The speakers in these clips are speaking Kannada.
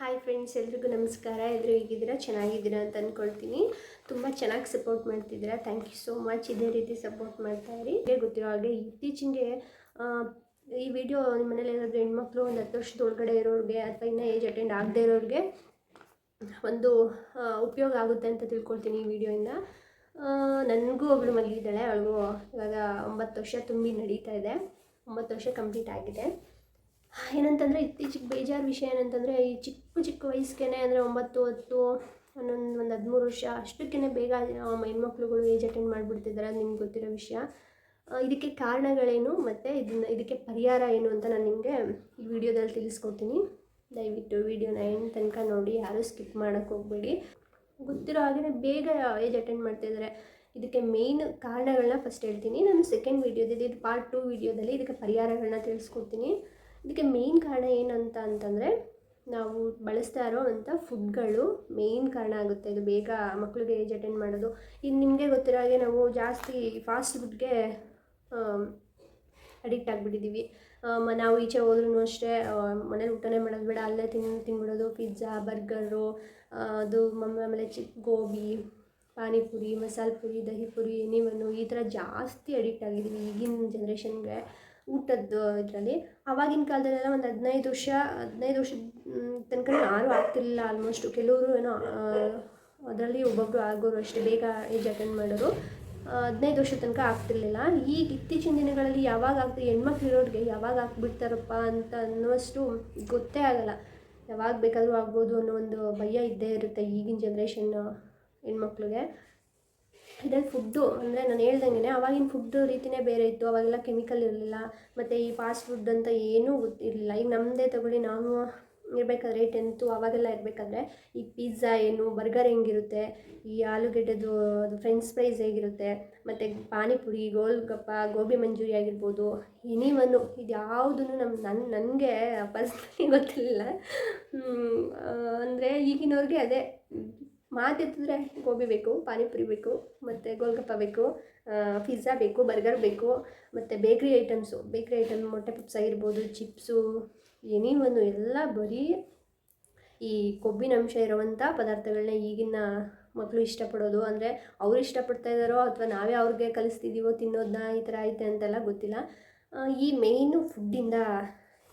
ಹಾಯ್ ಫ್ರೆಂಡ್ಸ್, ಎಲ್ರಿಗೂ ನಮಸ್ಕಾರ. ಎಲ್ಲರೂ ಹೇಗಿದ್ದೀರಾ? ಚೆನ್ನಾಗಿದ್ದೀರಾ ಅಂತ ಅಂದ್ಕೊಳ್ತೀನಿ. ತುಂಬ ಚೆನ್ನಾಗಿ ಸಪೋರ್ಟ್ ಮಾಡ್ತಿದ್ದೀರಾ. Thank you so much. ಇದೇ ರೀತಿ ಸಪೋರ್ಟ್ ಮಾಡ್ತಾಯಿರಿ. ಗೊತ್ತಿರೋ ಹಾಗೆ ಇತ್ತೀಚೆಗೆ ಈ ವಿಡಿಯೋ ನಿಮ್ಮ ಮನೇಲಿ ಏನಾದರೂ ಹೆಣ್ಮಕ್ಳು ಒಂದು 10 ವರ್ಷದ ಒಳಗಡೆ ಇರೋರಿಗೆ ಅಥವಾ ಇನ್ನೂ ಏಜ್ ಅಟೆಂಡ್ ಆಗದೆ ಇರೋರಿಗೆ ಒಂದು ಉಪಯೋಗ ಆಗುತ್ತೆ ಅಂತ ತಿಳ್ಕೊಳ್ತೀನಿ ಈ ವಿಡಿಯೋಯಿಂದ. ನನಗೂ ಒಬ್ಬಳು ಮಗಳಿದ್ದಾಳೆ. ಅವಳಿಗೂ ಇವಾಗ 9 ವರ್ಷ ತುಂಬಿ ನಡೀತಾ ಇದೆ. 9 ವರ್ಷ ಕಂಪ್ಲೀಟ್ ಆಗಿದೆ. ಏನಂತಂದರೆ ಇತ್ತೀಚೆಗೆ ಬೇಜಾರು ವಿಷಯ ಏನಂತಂದರೆ, ಈ ಚಿಕ್ಕ ವಯಸ್ಸಿಗೆ ಅಂದರೆ 9, 10, ಒಂದು 13 ವರ್ಷ ಅಷ್ಟಕ್ಕೇ ಬೇಗ ಹೆಣ್ಮಕ್ಳುಗಳು ಏಜ್ ಅಟೆಂಡ್ ಮಾಡಿಬಿಡ್ತಿದ್ದಾರೆ. ಅದು ನಿಮ್ಗೆ ಗೊತ್ತಿರೋ ವಿಷಯ. ಇದಕ್ಕೆ ಕಾರಣಗಳೇನು ಮತ್ತು ಇದಕ್ಕೆ ಪರಿಹಾರ ಏನು ಅಂತ ನಾನು ನಿಮಗೆ ಈ ವಿಡಿಯೋದಲ್ಲಿ ತಿಳಿಸ್ಕೊಡ್ತೀನಿ. ದಯವಿಟ್ಟು ವಿಡಿಯೋನ ಎಂಡ್ ತನಕ ನೋಡಿ, ಯಾರೂ ಸ್ಕಿಪ್ ಮಾಡೋಕ್ಕೆ ಹೋಗಬೇಡಿ. ಗೊತ್ತಿರೋ ಹಾಗೆ ಬೇಗ ಏಜ್ ಅಟೆಂಡ್ ಮಾಡ್ತಿದ್ದಾರೆ. ಇದಕ್ಕೆ ಮೇಯ್ನ್ ಕಾರಣಗಳನ್ನ ಫಸ್ಟ್ ಹೇಳ್ತೀನಿ. ನಾನು ಸೆಕೆಂಡ್ ವೀಡಿಯೋದಲ್ಲಿ, ಇದು ಪಾರ್ಟ್ 2 ವೀಡಿಯೋದಲ್ಲಿ ಇದಕ್ಕೆ ಪರಿಹಾರಗಳನ್ನ ತಿಳಿಸ್ಕೊಡ್ತೀನಿ. ಇದಕ್ಕೆ ಮೇಯ್ನ್ ಕಾರಣ ಏನಂತ ಅಂತಂದರೆ, ನಾವು ಬಳಸ್ತಾ ಇರೋವಂಥ ಫುಡ್ಗಳು ಮೇಯ್ನ್ ಕಾರಣ ಆಗುತ್ತೆ. ಇದು ಬೇಗ ಮಕ್ಕಳಿಗೆ ಏಜ್ ಅಟೆಂಡ್ ಮಾಡೋದು. ಇದು ನಿಮಗೆ ಗೊತ್ತಿರೋ ಹಾಗೆ ನಾವು ಜಾಸ್ತಿ ಫಾಸ್ಟ್ ಫುಡ್ಗೆ ಅಡಿಕ್ಟ್ ಆಗಿಬಿಟ್ಟಿದ್ದೀವಿ. ನಾವು ಈಚೆ ಹೋದ್ರೂ ಅಷ್ಟೇ ಮನೇಲಿ ಊಟನೇ ಮಾಡೋದು ಬೇಡ, ಅಲ್ಲೇ ತಿನ್ಬಿಡೋದು. ಪಿಜ್ಜಾ, ಬರ್ಗರು, ಅದು ಆಮೇಲೆ ಗೋಬಿ, ಪಾನಿಪುರಿ, ಮಸಾಲೆ ಪುರಿ, ದಹಿ ಪುರಿ, ಎನಿವನ್ನು ಈ ಥರ ಜಾಸ್ತಿ ಅಡಿಕ್ಟ್ ಆಗಿದ್ದೀವಿ ಈಗಿನ ಜನ್ರೇಷನ್ಗೆ ಊಟದ್ದು ಇದರಲ್ಲಿ. ಆವಾಗಿನ ಕಾಲದಲ್ಲೆಲ್ಲ ಒಂದು 15 ವರ್ಷದ ತನಕ ಯಾರೂ ಆಗ್ತಿರಲಿಲ್ಲ ಆಲ್ಮೋಸ್ಟು. ಕೆಲವರು ಏನೋ ಅದರಲ್ಲಿ ಒಬ್ಬೊಬ್ಬರು ಆಗೋರು ಅಷ್ಟೇ ಬೇಗ ಏಜ್ ಅಟೆಂಡ್ ಮಾಡೋರು. 15 ವರ್ಷದ ತನಕ ಆಗ್ತಿರ್ಲಿಲ್ಲ. ಈಗ ಇತ್ತೀಚಿನ ದಿನಗಳಲ್ಲಿ ಯಾವಾಗ ಆಗ್ತದೆ, ಹೆಣ್ಮಕ್ಳು ಇರೋರಿಗೆ ಯಾವಾಗ ಆಗ್ಬಿಡ್ತಾರಪ್ಪ ಅಂತ ಅನ್ನೋಷ್ಟು ಗೊತ್ತೇ ಆಗೋಲ್ಲ. ಯಾವಾಗ ಬೇಕಾದರೂ ಆಗ್ಬೋದು ಅನ್ನೋ ಒಂದು ಭಯ ಇದ್ದೇ ಇರುತ್ತೆ ಈಗಿನ ಜನ್ರೇಷನ್ ಹೆಣ್ಮಕ್ಳಿಗೆ. ಇದರಲ್ಲಿ ಫುಡ್ಡು ಅಂದರೆ ನಾನು ಹೇಳ್ದಂಗೆ ಆವಾಗಿನ ಫುಡ್ಡು ರೀತಿಯೇ ಬೇರೆ ಇತ್ತು. ಅವಾಗೆಲ್ಲ ಕೆಮಿಕಲ್ ಇರಲಿಲ್ಲ, ಮತ್ತು ಈ ಫಾಸ್ಟ್ ಫುಡ್ ಅಂತ ಏನೂ ಗೊತ್ತಿರಲಿಲ್ಲ. ಈಗ ನಮ್ಮದೇ ತಗೊಳ್ಳಿ, ನಾವು ಇರಬೇಕಾದ್ರೆ 10th ಅವಾಗೆಲ್ಲ ಇರಬೇಕಾದ್ರೆ ಈ ಪಿಜ್ಜಾ ಏನು, ಬರ್ಗರ್ ಹೆಂಗಿರುತ್ತೆ, ಈ ಆಲೂಗೆಡ್ಡೆದು ಅದು ಫ್ರೆಂಚ್ ಫ್ರೈಸ್ ಹೇಗಿರುತ್ತೆ, ಮತ್ತು ಪಾನಿಪುರಿ, ಗೋಲ್ಗಪ್ಪ, ಗೋಬಿ ಮಂಚೂರಿ ಆಗಿರ್ಬೋದು, ಎನಿವನ್ನು ಇದು ಯಾವುದೂ ನನಗೆ ಪರ್ಸ್ನಲಿ ಗೊತ್ತಿರಲಿಲ್ಲ. ಅಂದರೆ ಈಗಿನವ್ರಿಗೆ ಅದೇ ಮಾತೆತ್ತಿದ್ರೆ ಗೋಬಿ ಬೇಕು, ಪಾನಿಪುರಿ ಬೇಕು, ಮತ್ತು ಗೋಲ್ಗಪ್ಪ ಬೇಕು, ಪಿಜ್ಜಾ ಬೇಕು, ಬರ್ಗರ್ ಬೇಕು, ಮತ್ತು ಬೇಕ್ರಿ ಐಟಮ್ ಮೊಟ್ಟೆ ಪಪ್ಸ್ ಆಗಿರ್ಬೋದು, ಚಿಪ್ಸು, ಎನಿವನ್ನು ಎಲ್ಲ ಬರೀ ಈ ಕೊಬ್ಬಿನ ಅಂಶ ಇರುವಂಥ ಪದಾರ್ಥಗಳನ್ನ ಈಗಿನ ಮಕ್ಕಳು ಇಷ್ಟಪಡೋದು. ಅಂದರೆ ಅವ್ರು ಇಷ್ಟಪಡ್ತಾ ಇದ್ದಾರೋ ಅಥವಾ ನಾವೇ ಅವ್ರಿಗೆ ಕಲಿಸ್ತಿದ್ದೀವೋ ತಿನ್ನೋದನ್ನ, ಈ ಥರ ಐತೆ ಅಂತೆಲ್ಲ ಗೊತ್ತಿಲ್ಲ. ಈ ಮೇಯ್ನು ಫುಡ್ಡಿಂದ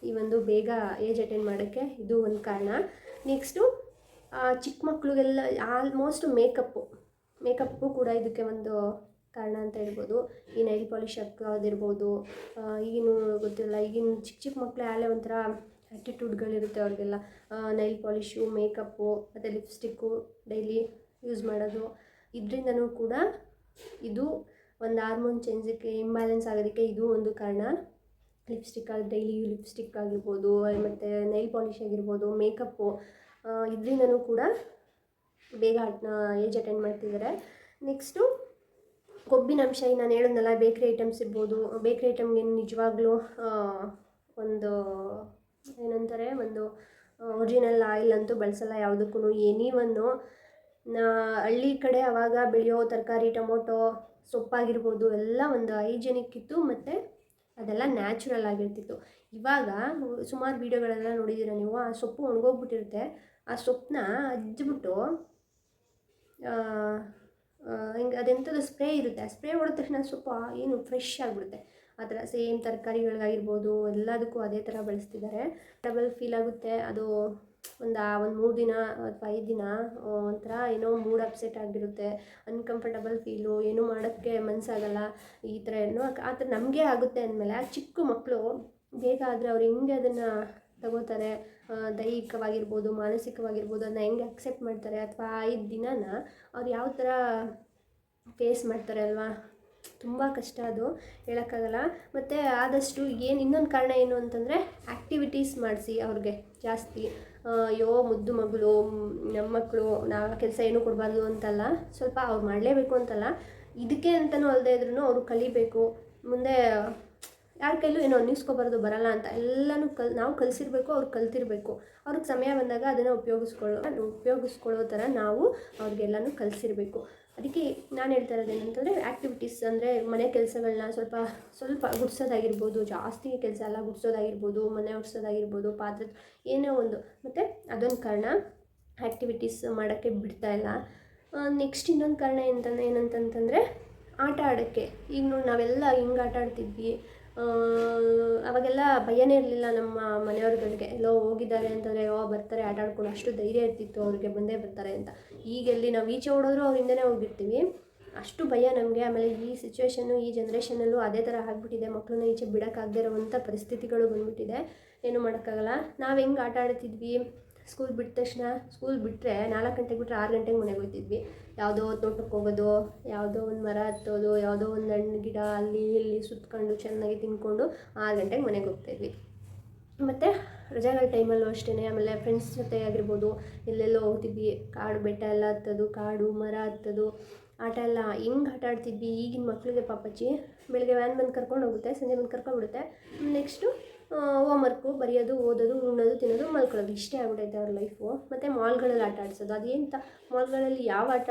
ಈ ಒಂದು ಬೇಗ ಏಜ್ ಅಟೆಂಡ್ ಮಾಡೋಕ್ಕೆ ಇದು ಒಂದು ಕಾರಣ. ನೆಕ್ಸ್ಟು ಚಿಕ್ಕ ಮಕ್ಕಳಿಗೆಲ್ಲ ಆಲ್ಮೋಸ್ಟ್ ಮೇಕಪ್ಪು ಕೂಡ ಇದಕ್ಕೆ ಒಂದು ಕಾರಣ ಅಂತ ಹೇಳ್ಬೋದು. ಈ ನೈಲ್ ಪಾಲಿಶ್ ಹಾಕೋದಿರ್ಬೋದು. ಈಗಿನ ಗೊತ್ತಿಲ್ಲ, ಈಗಿನ ಚಿಕ್ಕ ಮಕ್ಕಳೇ ಆಲೇ ಒಂಥರ ಆ್ಯಟಿಟ್ಯೂಡ್ಗಳಿರುತ್ತೆ ಅವ್ರಿಗೆಲ್ಲ. ನೈಲ್ ಪಾಲಿಶು, ಮೇಕಪ್ಪು ಮತ್ತು ಲಿಪ್ಸ್ಟಿಕ್ಕು ಡೈಲಿ ಯೂಸ್ ಮಾಡೋದು, ಇದರಿಂದನೂ ಕೂಡ ಇದು ಒಂದು ಹಾರ್ಮೋನ್ ಚೇಂಜಕ್ಕೆ, ಇಂಬ್ಯಾಲೆನ್ಸ್ ಆಗೋದಕ್ಕೆ ಇದು ಒಂದು ಕಾರಣ. ಡೈಲಿ ಲಿಪ್ಸ್ಟಿಕ್ ಆಗಿರ್ಬೋದು, ಮತ್ತು ನೈಲ್ ಪಾಲಿಶ್ ಆಗಿರ್ಬೋದು, ಮೇಕಪ್ಪು, ಇದರಿಂದನೂ ಕೂಡ ಬೇಗ ಏಜ್ ಅಟೆಂಡ್ ಮಾಡ್ತಿದ್ದಾರೆ. ನೆಕ್ಸ್ಟು ಕೊಬ್ಬಿನ ಅಂಶ, ನಾನು ಹೇಳಿದ್ನಲ್ಲ, ಬೇಕ್ರಿ ಐಟಮ್ಸ್ ಇರ್ಬೋದು. ಬೇಕ್ರಿ ಐಟಮ್ಗೆ ನಿಜವಾಗ್ಲೂ ಒಂದು ಏನಂತಾರೆ, ಒಂದು ಒರಿಜಿನಲ್ ಆಯಿಲ್ ಅಂತೂ ಬಳಸಲ್ಲ ಯಾವುದಕ್ಕೂ. ಎನಿವನ್ನು ಹಳ್ಳಿ ಕಡೆ ಆವಾಗ ಬೆಳೆಯೋ ತರಕಾರಿ, ಟೊಮೊಟೊ, ಸೊಪ್ಪಾಗಿರ್ಬೋದು ಎಲ್ಲ ಒಂದು ಹೈಜೆನಿಕ್ ಇತ್ತು, ಮತ್ತು ಅದೆಲ್ಲ ನ್ಯಾಚುರಲ್ ಆಗಿರ್ತಿತ್ತು. ಇವಾಗ ಸುಮಾರು ವೀಡಿಯೋಗಳೆಲ್ಲ ನೋಡಿದ್ದೀರ ನೀವು. ಆ ಸೊಪ್ಪು ಒಣಗೋಗ್ಬಿಟ್ಟಿರುತ್ತೆ. ಆ ಸೊಪ್ಪನ್ನ ಅಜ್ಜಿಬಿಟ್ಟು ಹಿಂಗೆ ಅದೆಂಥದ್ದು ಸ್ಪ್ರೇ ಇರುತ್ತೆ, ಆ ಸ್ಪ್ರೇ ಹೊಡೆದ ತಕ್ಷಣ ಸೊಪ್ಪು ಏನು ಫ್ರೆಶ್ ಆಗಿಬಿಡುತ್ತೆ. ಆ ಥರ ಸೇಮ್ ತರಕಾರಿಗಳಿಗಾಗಿರ್ಬೋದು ಎಲ್ಲದಕ್ಕೂ ಅದೇ ಥರ ಬಳಸ್ತಿದ್ದಾರೆ. ಡಬಲ್ ಫೀಲ್ ಆಗುತ್ತೆ. ಅದು ಒಂದು 3 ದಿನ ಅಥವಾ 5 ದಿನ ಒಂಥರ ಏನೋ ಮೂಡ್ ಅಪ್ಸೆಟ್ ಆಗಿರುತ್ತೆ, ಅನ್ಕಂಫರ್ಟಬಲ್ ಫೀಲು, ಏನೂ ಮಾಡೋಕ್ಕೆ ಮನಸ್ಸಾಗಲ್ಲ. ಈ ಥರ ಏನೋ ಆ ಥರ ನಮಗೆ ಆಗುತ್ತೆ ಅಂದಮೇಲೆ ಆ ಚಿಕ್ಕ ಮಕ್ಕಳು ಬೇಗ ಆದರೆ ಅವ್ರು ಹೆಂಗೆ ಅದನ್ನು ತಗೋತಾರೆ, ದೈಹಿಕವಾಗಿರ್ಬೋದು, ಮಾನಸಿಕವಾಗಿರ್ಬೋದು, ಅದನ್ನ ಹೆಂಗೆ ಅಕ್ಸೆಪ್ಟ್ ಮಾಡ್ತಾರೆ, ಅಥವಾ 5 ದಿನನ ಅವ್ರು ಯಾವ ಥರ ಫೇಸ್ ಮಾಡ್ತಾರೆ ಅಲ್ವಾ. ತುಂಬ ಕಷ್ಟ, ಅದು ಹೇಳೋಕ್ಕಾಗಲ್ಲ. ಮತ್ತು ಆದಷ್ಟು ಇನ್ನೊಂದು ಕಾರಣ ಏನು ಅಂತಂದರೆ, ಆ್ಯಕ್ಟಿವಿಟೀಸ್ ಮಾಡಿಸಿ ಅವ್ರಿಗೆ ಜಾಸ್ತಿ. ಮುದ್ದು ಮಗಳು, ನಮ್ಮ ಮಕ್ಕಳು, ನಾವು ಕೆಲಸ ಏನೂ ಕೊಡಬಾರ್ದು ಅಂತಲ್ಲ, ಸ್ವಲ್ಪ ಅವ್ರು ಮಾಡಲೇಬೇಕು ಅಂತಲ್ಲ, ಇದಕ್ಕೆ ಅಂತಲೂ ಅಲ್ಲದೆ ಇದ್ರೂ ಅವರು ಕಲಿಬೇಕು. ಮುಂದೆ ಯಾರ ಕೈಲೂ ಏನೋ ಅನ್ನಿಸ್ಕೋಬಾರ್ದು ಬರಲ್ಲ ಅಂತ. ಎಲ್ಲನೂ ನಾವು ಕಲಿಸಿರ್ಬೇಕು, ಅವ್ರು ಕಲ್ತಿರಬೇಕು. ಅವ್ರಿಗೆ ಸಮಯ ಬಂದಾಗ ಅದನ್ನು ಉಪಯೋಗಿಸ್ಕೊಳ್ಳೋ ಥರ ನಾವು ಅವ್ರಿಗೆಲ್ಲನೂ ಕಲಿಸಿರ್ಬೇಕು. ಅದಕ್ಕೆ ನಾನು ಹೇಳ್ತಾ ಇರೋದೇನಂತಂದರೆ ಆ್ಯಕ್ಟಿವಿಟೀಸ್ ಅಂದರೆ ಮನೆ ಕೆಲಸಗಳನ್ನ ಸ್ವಲ್ಪ ಗುಡಿಸೋದಾಗಿರ್ಬೋದು, ಜಾಸ್ತಿ ಕೆಲಸ ಎಲ್ಲ ಗುಡಿಸೋದಾಗಿರ್ಬೋದು, ಮನೆ ಒರೆಸೋದಾಗಿರ್ಬೋದು, ಪಾತ್ರೆ ಏನೋ ಒಂದು. ಮತ್ತು ಅದೊಂದು ಕಾರಣ, ಆ್ಯಕ್ಟಿವಿಟೀಸ್ ಮಾಡೋಕ್ಕೆ ಬಿಡ್ತಾಯಿಲ್ಲ. ನೆಕ್ಸ್ಟ್ ಇನ್ನೊಂದು ಕಾರಣ ಏನಂತಂತಂದರೆ ಆಟ ಆಡೋಕ್ಕೆ. ಈಗ ನೋಡಿ ನಾವೆಲ್ಲ ಹಿಂಗೆ ಆಟ ಆಡ್ತಿದ್ವಿ. ಅವಾಗೆಲ್ಲ ಭಯನೇ ಇರಲಿಲ್ಲ ನಮ್ಮ ಮನೆಯವ್ರುಗಳಿಗೆ. ಎಲ್ಲೋ ಹೋಗಿದ್ದಾರೆ ಅಂತಂದರೆ ಬರ್ತಾರೆ ಆಟ ಆಡ್ಕೊಂಡು, ಅಷ್ಟು ಧೈರ್ಯ ಇರ್ತಿತ್ತು ಅವ್ರಿಗೆ, ಬಂದೇ ಬರ್ತಾರೆ ಅಂತ. ಈಗೆಲ್ಲಿ ನಾವು ಈಚೆ ಓಡೋದ್ರು ಅವ್ರ ಹಿಂದೆನೇ ಹೋಗಿರ್ತೀವಿ, ಅಷ್ಟು ಭಯ ನಮಗೆ. ಆಮೇಲೆ ಈ ಸಿಚುವೇಷನ್ನು ಈ ಜನ್ರೇಷನಲ್ಲೂ ಅದೇ ಥರ ಆಗಿಬಿಟ್ಟಿದೆ. ಮಕ್ಕಳನ್ನ ಈಚೆ ಬಿಡೋಕ್ಕಾಗದೇ ಇರೋವಂಥ ಪರಿಸ್ಥಿತಿಗಳು ಬಂದುಬಿಟ್ಟಿದೆ. ಏನೂ ಮಾಡೋಕ್ಕಾಗಲ್ಲ. ನಾವು ಹೆಂಗೆ ಆಟ ಆಡ್ತಿದ್ವಿ, ಸ್ಕೂಲ್ ಬಿಟ್ಟ ತಕ್ಷಣ, ಸ್ಕೂಲ್ ಬಿಟ್ಟರೆ 4 ಗಂಟೆಗೆ ಬಿಟ್ಟರೆ 6 ಗಂಟೆಗೆ ಮನೆಗೆ ಹೋಗ್ತಿದ್ವಿ. ಯಾವುದೋ ತೋಟಕ್ಕೆ ಹೋಗೋದು, ಯಾವುದೋ ಒಂದು ಮರ ಹತ್ತೋದು, ಯಾವುದೋ ಒಂದು ಹಣ್ಣು ಗಿಡ ಅಲ್ಲಿ ಇಲ್ಲಿ ಸುತ್ಕೊಂಡು ಚೆನ್ನಾಗಿ ತಿಂದ್ಕೊಂಡು 6 ಗಂಟೆಗೆ ಮನೆಗೆ ಹೋಗ್ತಾಯಿದ್ವಿ. ಮತ್ತು ರಜೆಗಳ ಟೈಮಲ್ಲೂ ಅಷ್ಟೇ. ಆಮೇಲೆ ಫ್ರೆಂಡ್ಸ್ ಜೊತೆ ಆಗಿರ್ಬೋದು, ಎಲ್ಲೆಲ್ಲೋ ಹೋಗ್ತಿದ್ವಿ. ಕಾಡು ಬೆಟ್ಟ ಎಲ್ಲ ಹತ್ತೋದು, ಕಾಡು ಮರ ಹತ್ತೋದು, ಆಟ ಎಲ್ಲ ಹೆಂಗೆ ಆಟ ಆಡ್ತಿದ್ವಿ. ಈಗಿನ ಮಕ್ಕಳಿಗೆ ಪಾಪಚ್ಚಿ ಬೆಳಗ್ಗೆ ವ್ಯಾನ್ ಬಂದು ಕರ್ಕೊಂಡು ಹೋಗುತ್ತೆ, ಸಂಜೆ ಬಂದು ಕರ್ಕೊಂಡ್ಬಿಡುತ್ತೆ. ನೆಕ್ಸ್ಟು ಹೋಮ್ವರ್ಕು, ಬರೆಯೋದು, ಓದೋದು, ಉಣ್ಣೋದು, ತಿನ್ನೋದು, ಮಲ್ಕೊಳ್ಳೋದು, ಇಷ್ಟೇ ಆಗ್ಬಿಟ್ಟೈತೆ ಅವ್ರ ಲೈಫು. ಮತ್ತು ಮಾಲ್ಗಳಲ್ಲಿ ಆಟ ಆಡಿಸೋದು, ಅದೇಂತ ಮಾಲ್ಗಳಲ್ಲಿ ಯಾವ ಆಟ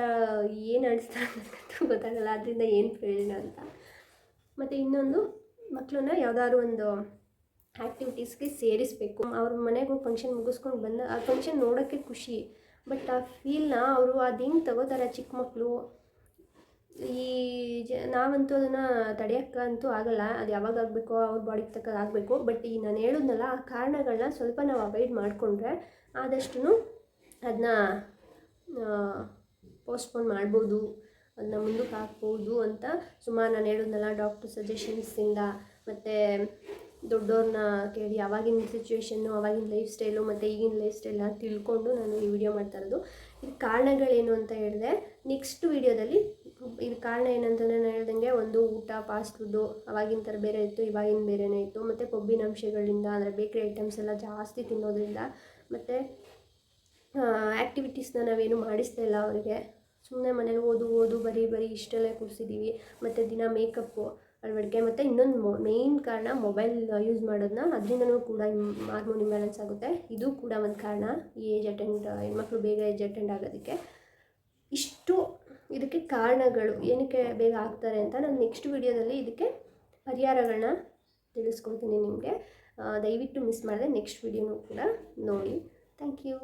ಏನು ಆಡಿಸ್ತಾರೆ ಅಂತ ಗೊತ್ತಾಗಲ್ಲ, ಅದರಿಂದ ಏನು ಪ್ರಯೋಜನ ಅಂತ. ಮತ್ತು ಇನ್ನೊಂದು, ಮಕ್ಕಳನ್ನ ಯಾವುದಾದ್ರು ಒಂದು ಆ್ಯಕ್ಟಿವಿಟೀಸ್ಗೆ ಸೇರಿಸಬೇಕು. ಅವ್ರ ಮನೆಗೆ ಹೋಗಿ ಫಂಕ್ಷನ್ ಮುಗಿಸ್ಕೊಂಡು ಬಂದ ಆ ಫಂಕ್ಷನ್ ನೋಡೋಕ್ಕೆ ಖುಷಿ, ಬಟ್ ಆ ಫೀಲ್ನ ಅವರು ಅದು ಹೆಂಗೆ ತಗೋತಾರೆ ಚಿಕ್ಕ ಮಕ್ಕಳು. ನಾವಂತೂ ಅದನ್ನು ತಡೆಯೋಕ್ಕಂತೂ ಆಗಲ್ಲ. ಅದು ಯಾವಾಗ ಆಗಬೇಕೋ ಅವ್ರ ಬಾಡಿಗೆ ತಕ್ಕ ಆಗಬೇಕು. ಬಟ್ ಈ ನಾನು ಹೇಳಿದ್ನಲ್ಲ, ಆ ಕಾರಣಗಳನ್ನ ಸ್ವಲ್ಪ ನಾವು ಅವಾಯ್ಡ್ ಮಾಡಿಕೊಂಡ್ರೆ ಆದಷ್ಟು ಅದನ್ನ ಪೋಸ್ಟ್ಪೋನ್ ಮಾಡ್ಬೋದು, ಅದನ್ನ ಮುಂದಕ್ಕೆ ಹಾಕ್ಬೋದು ಅಂತ ಸುಮಾರು ನಾನು ಹೇಳಿದ್ನಲ್ಲ, ಡಾಕ್ಟರ್ ಸಜೆಷನ್ಸಿಂದ ಮತ್ತು ದೊಡ್ಡವ್ರನ್ನ ಕೇಳಿ ಆವಾಗಿನ ಸಿಚುವೇಷನ್ನು, ಆವಾಗಿನ ಲೈಫ್ ಸ್ಟೈಲು ಮತ್ತು ಈಗಿನ ಲೈಫ್ ಸ್ಟೈಲ್ನ ತಿಳ್ಕೊಂಡು ನಾನು ಈ ವಿಡಿಯೋ ಮಾಡ್ತಾ ಇರೋದು. ಇದು ಕಾರಣಗಳೇನು ಅಂತ ಹೇಳಿದೆ. ನೆಕ್ಸ್ಟ್ ವಿಡಿಯೋದಲ್ಲಿ ಇದು ಕಾರಣ ಏನಂತಂದರೆ, ನಾನು ಹೇಳ್ದಂಗೆ ಒಂದು ಊಟ, ಫಾಸ್ಟ್ ಫುಡ್ಡು ಆವಾಗಿನ ಥರ ಬೇರೆ ಇತ್ತು, ಇವಾಗಿನ ಬೇರೆಯೇ ಇತ್ತು. ಮತ್ತು ಕೊಬ್ಬಿನ ಅಂಶಗಳಿಂದ, ಅಂದರೆ ಬೇಕ್ರಿ ಐಟಮ್ಸ್ ಎಲ್ಲ ಜಾಸ್ತಿ ತಿನ್ನೋದ್ರಿಂದ, ಮತ್ತು ಆ್ಯಕ್ಟಿವಿಟೀಸ್ನ ನಾವೇನು ಮಾಡಿಸ್ತಾ ಇಲ್ಲ ಅವರಿಗೆ. ಸುಮ್ಮನೆ ಮನೇಲಿ ಓದು ಬರೀ ಇಷ್ಟೆಲ್ಲ ಕೂರಿಸಿದ್ದೀವಿ. ಮತ್ತು ದಿನ ಮೇಕಪ್ಪು ಅಳವಡಿಕೆ. ಮತ್ತು ಇನ್ನೊಂದು ಮೇಯ್ನ್ ಕಾರಣ ಮೊಬೈಲ್ ಯೂಸ್ ಮಾಡೋದನ್ನ, ಅದರಿಂದನೂ ಕೂಡ ಹಾರ್ಮೋನ್ ಇಂಬ್ಯಾಲೆನ್ಸ್ ಆಗುತ್ತೆ. ಇದು ಕೂಡ ಒಂದು ಕಾರಣ, ಹೆಣ್ಮಕ್ಳು ಬೇಗ ಏಜ್ ಅಟೆಂಡ್ ಆಗೋದಕ್ಕೆ. ಇಷ್ಟು ಇದಕ್ಕೆ ಕಾರಣಗಳು ಏನಕ್ಕೆ ಬೇಗ ಆಗ್ತಾರೆ ಅಂತ ನಾನು ನೆಕ್ಸ್ಟ್ ವಿಡಿಯೋದಲ್ಲಿ ಇದಕ್ಕೆ ಪರಿಹಾರಗಳನ್ನ ತಿಳಿಸ್ಕೊಡ್ತೀನಿ ನಿಮಗೆ. ದಯವಿಟ್ಟು ಮಿಸ್ ಮಾಡಿದೆ ನೆಕ್ಸ್ಟ್ ವಿಡಿಯೋನೂ ಕೂಡ ನೋಡಿ. Thank you.